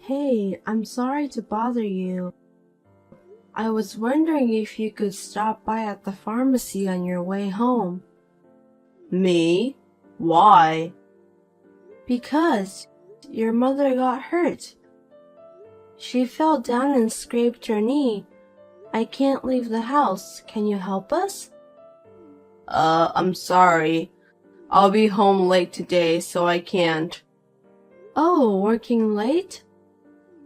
Hey, I'm sorry to bother you. I was wondering if you could stop by at the pharmacy on your way home. Me? Why? Because your mother got hurt. She fell down and scraped her knee. I can't leave the house. Can you help us? I'm sorry. I'll be home late today, so I can't. Oh, working late?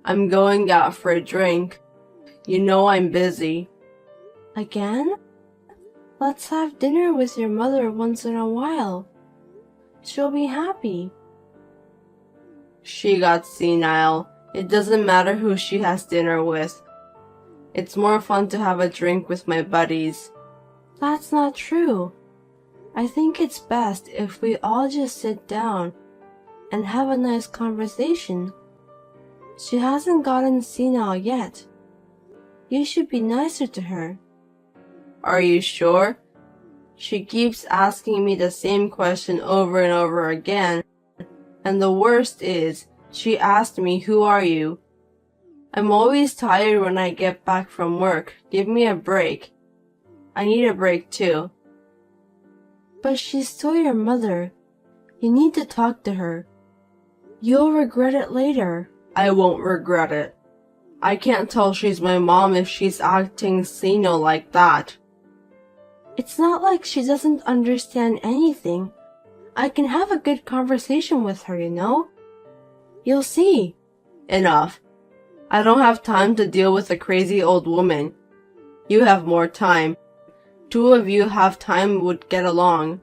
I'm going out for a drink. You know I'm busy. Again? Let's have dinner with your mother once in a while. She'll be happy. She got senile. It doesn't matter who she has dinner with. It's more fun to have a drink with my buddies. That's not true. I think it's best if we all just sit down and have a nice conversation. She hasn't gotten senile yet. You should be nicer to her. Are you sure? She keeps asking me the same question over and over again. And the worst is, she asked me, "Who are you?" I'm always tired when I get back from work. Give me a break. I need a break too. But she's still your mother. You need to talk to her. You'll regret it later. I won't regret it. I can't tell she's my mom if she's acting senile like that. It's not like she doesn't understand anything. I can have a good conversation with her, you know? You'll see. Enough. I don't have time to deal with a crazy old woman. You have more time. Two of you have time would get along.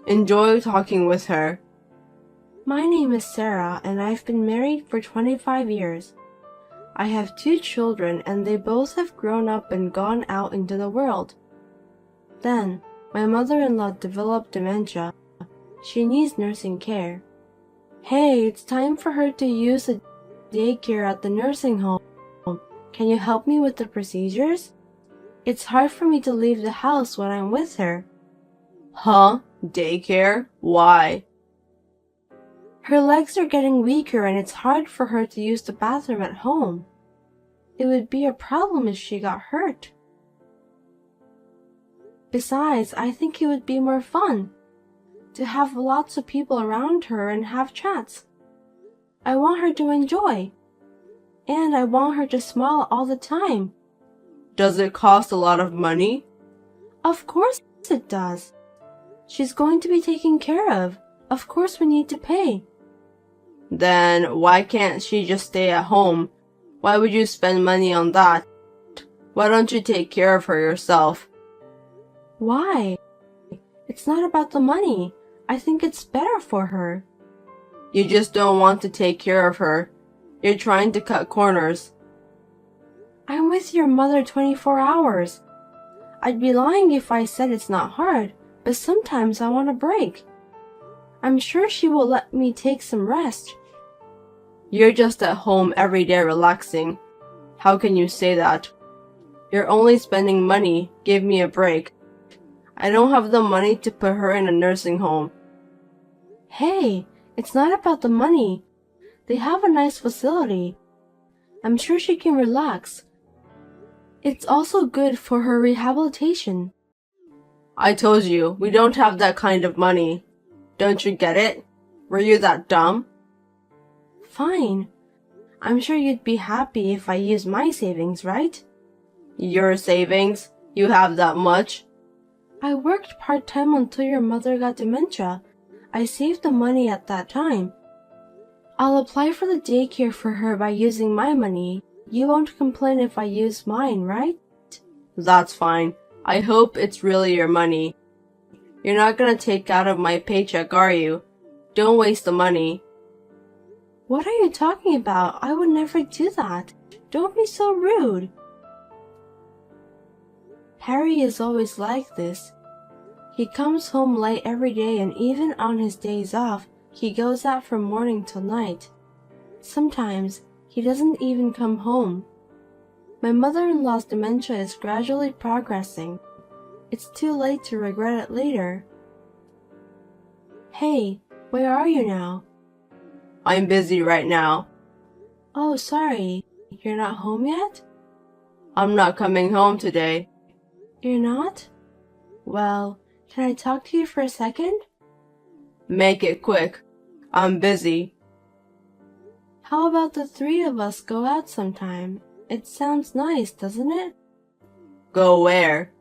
Enjoy talking with her. My name is Sarah, and I've been married for 25 years. I have 2 children, and they both have grown up and gone out into the world. Then, my mother-in-law developed dementia. She needs nursing care. Hey, it's time for her to use the daycare at the nursing home. Can you help me with the procedures? It's hard for me to leave the house when I'm with her. Huh? Daycare? Why? Her legs are getting weaker and it's hard for her to use the bathroom at home. It would be a problem if she got hurt. Besides, I think it would be more fun to have lots of people around her and have chats. I want her to enjoy. And I want her to smile all the time. Does it cost a lot of money? Of course it does. She's going to be taken care of. Of course we need to pay. Then why can't she just stay at home? Why would you spend money on that? Why don't you take care of her yourself? Why? It's not about the money. I think it's better for her. You just don't want to take care of her. You're trying to cut corners. I'm with your mother 24 hours. I'd be lying if I said it's not hard, but sometimes I want a break. I'm sure she will let me take some rest. You're just at home every day relaxing. How can you say that? You're only spending money. Give me a break. I don't have the money to put her in a nursing home. Hey, it's not about the money. They have a nice facility. I'm sure she can relax. It's also good for her rehabilitation. I told you, we don't have that kind of money. Don't you get it? Were you that dumb? Fine. I'm sure you'd be happy if I used my savings, right? Your savings? You have that much? I worked part-time until your mother got dementia. I saved the money at that time. I'll apply for the daycare for her by using my money. You won't complain if I use mine, right? That's fine. I hope it's really your money. You're not gonna take out of my paycheck, are you? Don't waste the money. What are you talking about? I would never do that. Don't be so rude. Harry is always like this. He comes home late every day, and even on his days off, he goes out from morning till night. Sometimes he doesn't even come home. My mother-in-law's dementia is gradually progressing. It's too late to regret it later. Hey, where are you now? I'm busy right now. Oh, sorry. You're not home yet? I'm not coming home today. You're not? Well, can I talk to you for a second? Make it quick. I'm busy. How about the three of us go out sometime? It sounds nice, doesn't it? Go where?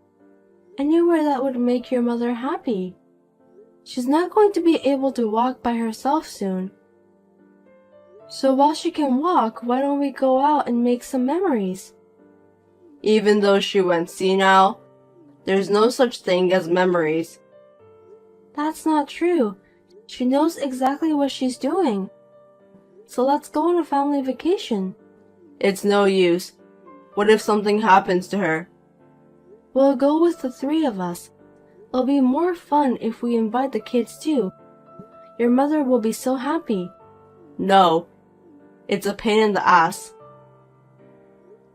Anywhere that would make your mother happy. She's not going to be able to walk by herself soon. So while she can walk, why don't we go out and make some memories? Even though she went senile, there's no such thing as memories. That's not true. She knows exactly what she's doing. So let's go on a family vacation. It's no use. What if something happens to her? We'll go with the three of us. It'll be more fun if we invite the kids too. Your mother will be so happy. No. It's a pain in the ass.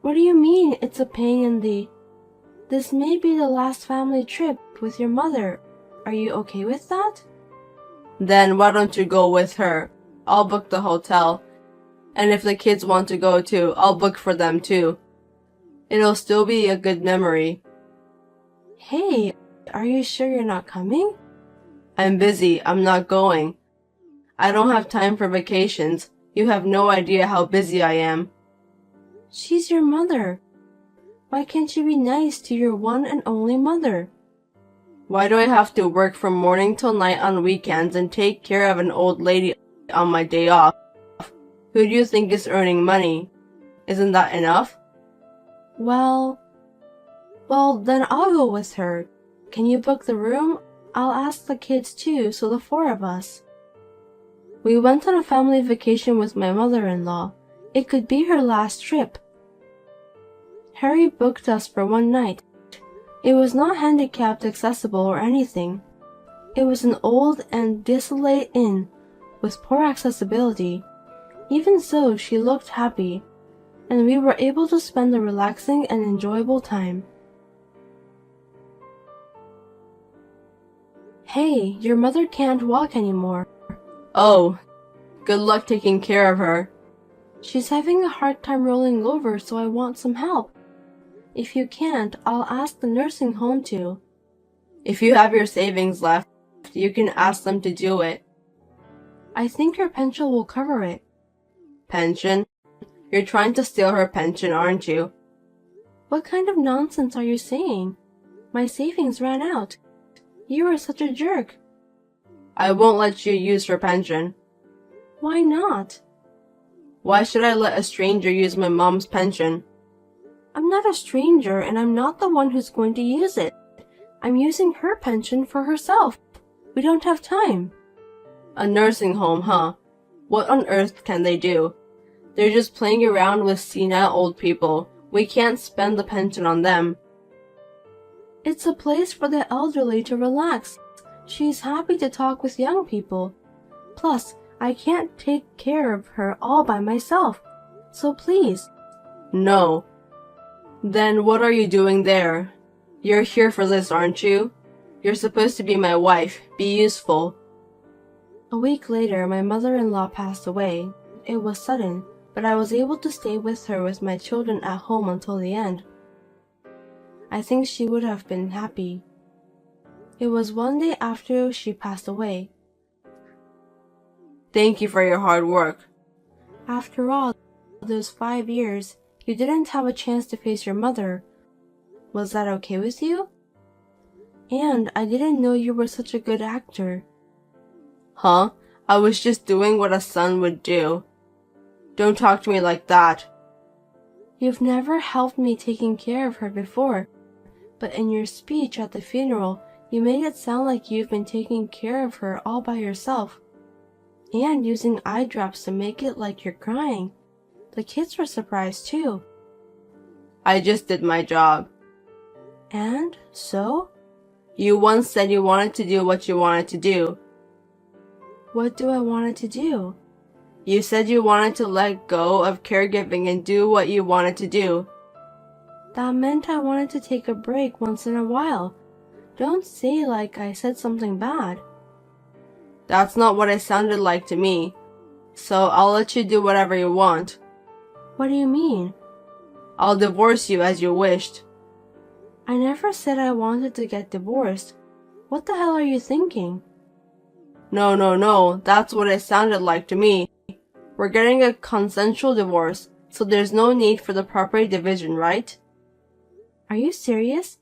What do you mean it's a pain in the... This may be the last family trip with your mother. Are you okay with that? Then why don't you go with her? I'll book the hotel. And if the kids want to go too, I'll book for them too. It'll still be a good memory. Hey, are you sure you're not coming? I'm busy. I'm not going. I don't have time for vacations. You have no idea how busy I am. She's your mother. Why can't you be nice to your one and only mother? Why do I have to work from morning till night on weekends and take care of an old lady on my day off? Who do you think is earning money? Isn't that enough? Well, then I'll go with her. Can you book the room? I'll ask the kids too, so the four of us. We went on a family vacation with my mother-in-law. It could be her last trip. Harry booked us for one night. It was not handicapped accessible or anything. It was an old and desolate inn with poor accessibility. Even so, she looked happy, and we were able to spend a relaxing and enjoyable time. Hey, your mother can't walk anymore. Oh, good luck taking care of her. She's having a hard time rolling over, so I want some help. If you can't, I'll ask the nursing home to. If you have your savings left, you can ask them to do it. I think your pension will cover it. Pension? You're trying to steal her pension, aren't you? What kind of nonsense are you saying? My savings ran out. You are such a jerk. I won't let you use her pension. Why not? Why should I let a stranger use my mom's pension? I'm not a stranger, and I'm not the one who's going to use it. I'm using her pension for herself. We don't have time. A nursing home, huh? What on earth can they do? They're just playing around with senile old people. We can't spend the pension on them. It's a place for the elderly to relax. She's happy to talk with young people. Plus, I can't take care of her all by myself. So please. No. Then what are you doing there? You're here for this, aren't you? You're supposed to be my wife. Be useful. A week later, my mother-in-law passed away. It was sudden, but I was able to stay with her with my children at home until the end. I think she would have been happy. It was one day after she passed away. Thank you for your hard work. After all, those 5 years, you didn't have a chance to face your mother. Was that okay with you? And I didn't know you were such a good actor. Huh? I was just doing what a son would do. Don't talk to me like that. You've never helped me taking care of her before, but in your speech at the funeral, you made it sound like you've been taking care of her all by yourself, and using eye drops to make it like you're crying. The kids were surprised too. I just did my job. And so? You once said you wanted to do what you wanted to do. What do I want to do? You said you wanted to let go of caregiving and do what you wanted to do. That meant I wanted to take a break once in a while. Don't say like I said something bad. That's not what it sounded like to me. So I'll let you do whatever you want. What do you mean? I'll divorce you as you wished. I never said I wanted to get divorced. What the hell are you thinking? No, that's what it sounded like to me. We're getting a consensual divorce, so there's no need for the property division, right? Are you serious?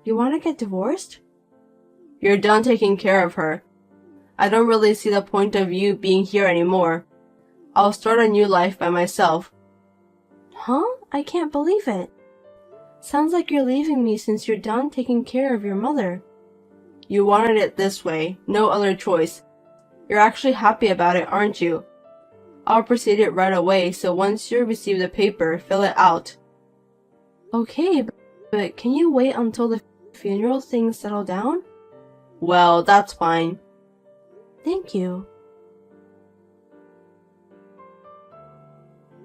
You want to get divorced? You're done taking care of her. I don't really see the point of you being here anymore. I'll start a new life by myself. Huh? I can't believe it. Sounds like you're leaving me since you're done taking care of your mother. You wanted it this way, no other choice. You're actually happy about it, aren't you? I'll proceed it right away, so once you receive the paper, fill it out. Okay, but can you wait until the funeral things settle down? Well, that's fine. Thank you.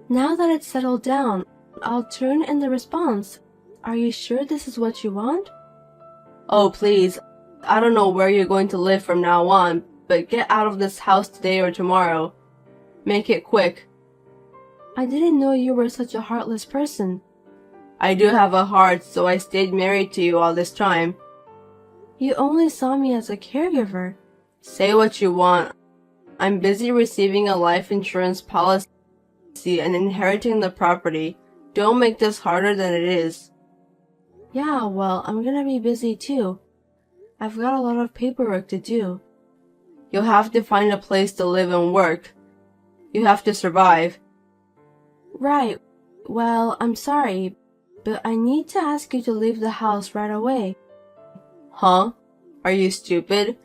Now that it's settled down, I'll turn in the response. Are you sure this is what you want? Oh, please. I don't know where you're going to live from now on, but get out of this house today or tomorrow. Make it quick. I didn't know you were such a heartless person. I do have a heart, so I stayed married to you all this time. You only saw me as a caregiver. Say what you want. I'm busy receiving a life insurance policy and inheriting the property. Don't make this harder than it is. Yeah, well, I'm gonna be busy too. I've got a lot of paperwork to do. You'll have to find a place to live and work. You have to survive. Right. Well, I'm sorry, but I need to ask you to leave the house right away. Huh? Are you stupid?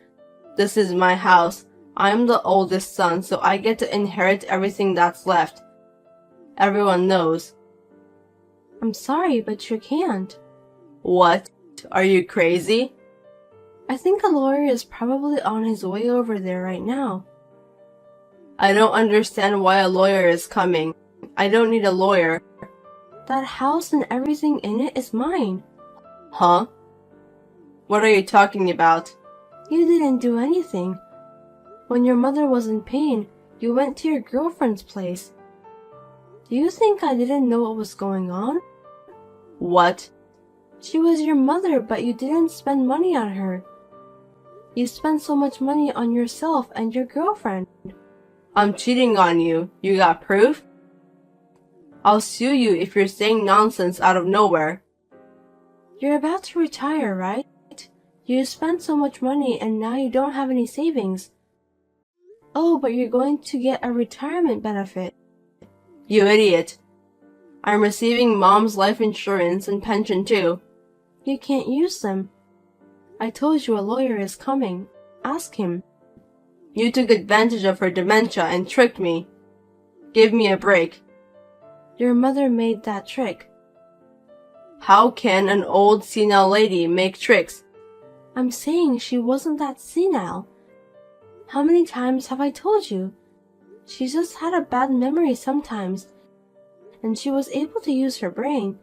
This is my house. I'm the oldest son, so I get to inherit everything that's left. Everyone knows. I'm sorry, but you can't. What? Are you crazy? I think a lawyer is probably on his way over there right now. I don't understand why a lawyer is coming. I don't need a lawyer. That house and everything in it is mine. Huh? What are you talking about? You didn't do anything. When your mother was in pain, you went to your girlfriend's place. Do you think I didn't know what was going on? What? She was your mother, but you didn't spend money on her. You spent so much money on yourself and your girlfriend. I'm cheating on you. You got proof? I'll sue you if you're saying nonsense out of nowhere. You're about to retire, right? You spent so much money and now you don't have any savings. Oh, but you're going to get a retirement benefit. You idiot. I'm receiving Mom's life insurance and pension too. You can't use them. I told you a lawyer is coming. Ask him. You took advantage of her dementia and tricked me. Give me a break. Your mother made that trick. How can an old senile lady make tricks? I'm saying she wasn't that senile. How many times have I told you? She just had a bad memory sometimes, and she was able to use her brain,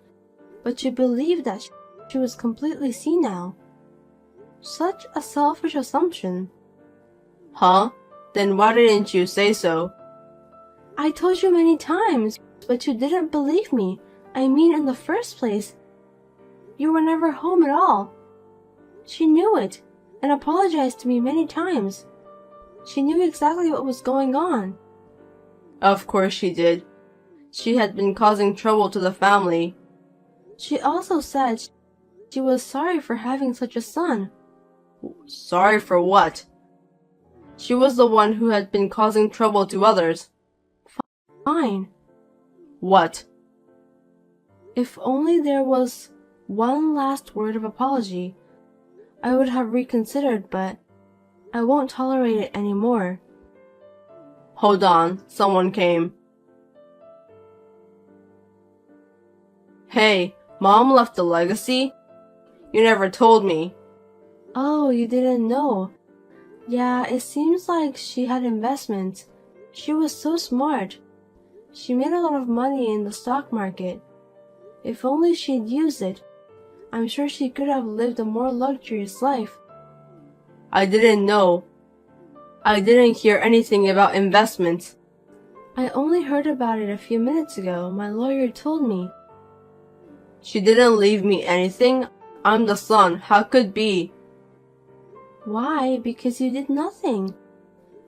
but you believed that she was completely senile. Such a selfish assumption. Huh? Then why didn't you say so? I told you many times, but you didn't believe me. I mean, in the first place, you were never home at all. She knew it, and apologized to me many times. She knew exactly what was going on. Of course she did. She had been causing trouble to the family. She also said she was sorry for having such a son. Sorry for what? She was the one who had been causing trouble to others. Fine. What? If only there was one last word of apology, I would have reconsidered, but I won't tolerate it anymore. Hold on, someone came. Hey, Mom left a legacy? You never told me. Oh, you didn't know. Yeah, it seems like she had investments. She was so smart. She made a lot of money in the stock market. If only she'd used it, I'm sure she could have lived a more luxurious life. I didn't know. I didn't hear anything about investments. I only heard about it a few minutes ago. My lawyer told me. She didn't leave me anything. I'm the son. How could be? Why? Because you did nothing.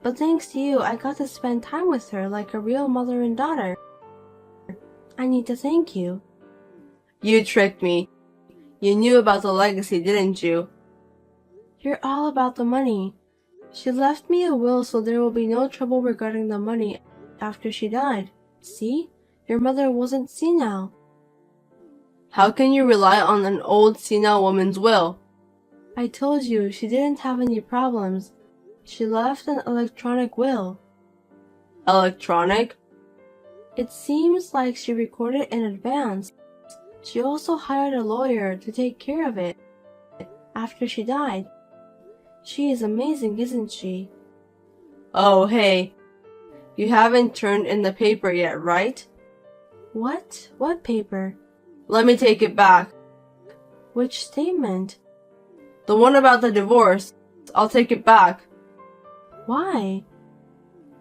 But thanks to you, I got to spend time with her like a real mother and daughter. I need to thank you. You tricked me. You knew about the legacy, didn't you? You're all about the money. She left me a will so there will be no trouble regarding the money after she died. See? Your mother wasn't senile. How can you rely on an old senile woman's will? I told you she didn't have any problems. She left an electronic will. Electronic? It seems like she recorded in advance. She also hired a lawyer to take care of it after she died. She is amazing, isn't she? Oh, hey. You haven't turned in the paper yet, right? What? What paper? Let me take it back. Which statement? The one about the divorce. I'll take it back. Why?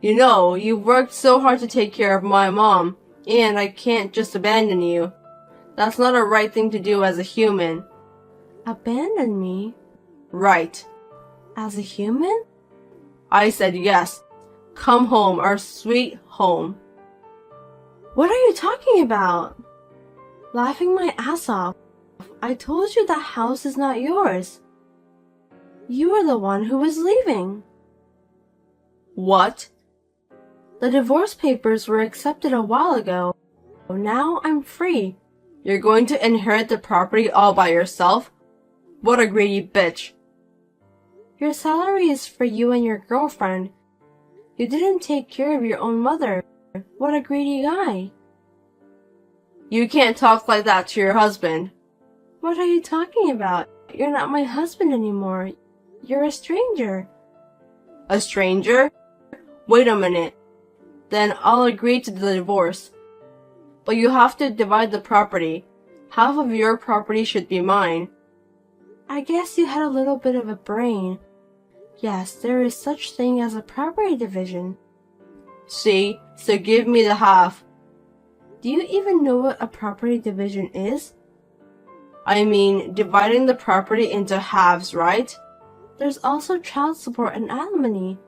You know, you've worked so hard to take care of my mom, and I can't just abandon you. That's not a right thing to do as a human. Abandon me? Right. As a human? I said yes. Come home, our sweet home. What are you talking about? Laughing my ass off. I told you that house is not yours. You are the one who was leaving. What? The divorce papers were accepted a while ago. Now I'm free. You're going to inherit the property all by yourself? What a greedy bitch. Your salary is for you and your girlfriend. You didn't take care of your own mother. What a greedy guy. You can't talk like that to your husband. What are you talking about? You're not my husband anymore. You're a stranger. A stranger? Wait a minute. Then I'll agree to the divorce. But you have to divide the property. Half of your property should be mine. I guess you had a little bit of a brain. Yes, there is such thing as a property division. See? So give me the half. Do you even know what a property division is? I mean, dividing the property into halves, right? There's also child support and alimony.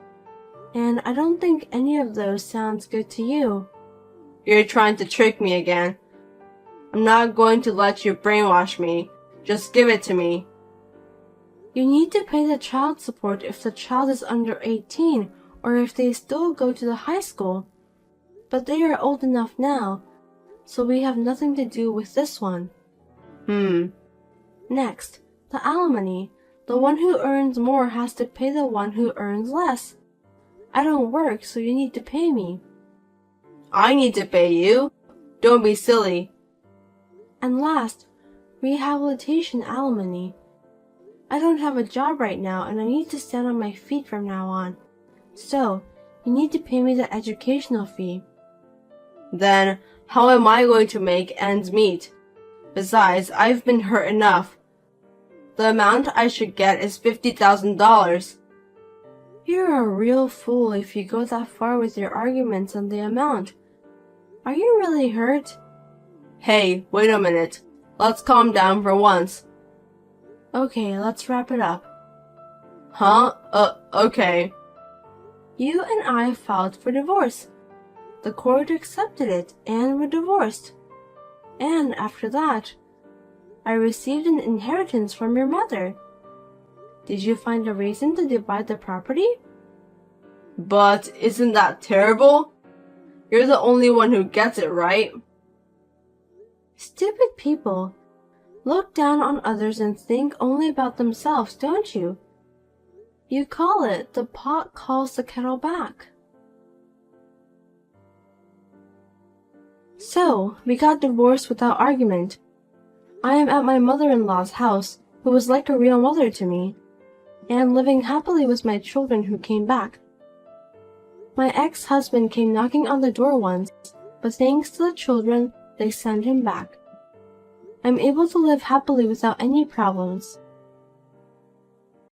And I don't think any of those sounds good to you. You're trying to trick me again. I'm not going to let you brainwash me. Just give it to me. You need to pay the child support if the child is under 18 or if they still go to the high school. But they are old enough now, so we have nothing to do with this one. Next, the alimony. The one who earns more has to pay the one who earns less. I don't work, so you need to pay me. I need to pay you? Don't be silly. And last, rehabilitation alimony. I don't have a job right now and I need to stand on my feet from now on. So, you need to pay me the educational fee. Then, how am I going to make ends meet? Besides, I've been hurt enough. The amount I should get is $50,000. You're a real fool if you go that far with your arguments on the amount. Are you really hurt? Hey, wait a minute. Let's calm down for once. Okay, let's wrap it up. Huh? Okay. You and I filed for divorce. The court accepted it and we're divorced. And after that, I received an inheritance from your mother. Did you find a reason to divide the property? But isn't that terrible? You're the only one who gets it, right? Stupid people. Look down on others and think only about themselves, don't you? You call it the pot calls the kettle back. So, we got divorced without argument. I am at my mother-in-law's house, who was like a real mother to me, and living happily with my children who came back. My ex-husband came knocking on the door once, but thanks to the children, they sent him back. I'm able to live happily without any problems.